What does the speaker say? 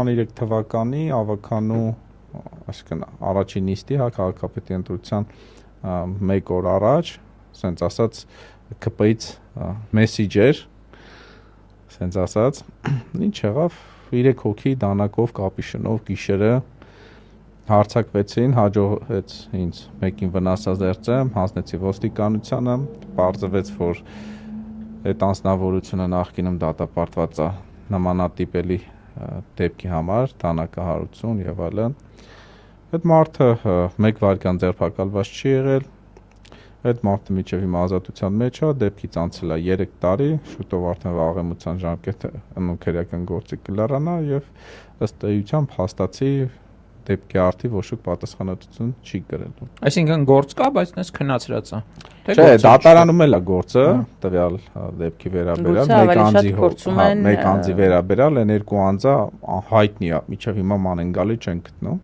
2023 թվականի ավականու, այսինքն առաջին նիստի, քաղաքապետի ընտրության 1 օր առաջ, ասենց ասած, ԿՊ-ից մեսիջ էր, ասենց ասած, ինչ եղավ, 3 հոգի դանակով կապի շնով գիշերը հարձակվեցին, հաջողվեց ինձ մեկին վնասազերծեմ, հանձնեցի ոստիկանությանը, պարզվեց, որ այդ անձնավորությունը նախկինում դատապարտված է նմանատիպելի դեպքի համար, դանակահարություն եւ այլն։ Այդ մարդը 1 վայրկյան ձերբակալված չի եղել, այդ մարդը մինչև հիմա ազատության մեջ է, դեպքից անցել է 3 տարի, շուտով արդեն վաղեմության ժամկետը ընկերական գործի կլարանա եւ ըստ էության փաստացի դեպքի արդի ոչ ոք պատասխանատվություն չի կրել։ Այսինքն գործ կա, բայց դες քննացրած է։ Չէ, դատարանում էլ է գործը, տվյալ դեպքի վերաբերյալ, մեկ անձի վերաբերյալ, այն 2 անձը հայտնի է, մինչև հիմա մանեն գալի չեն գտնում։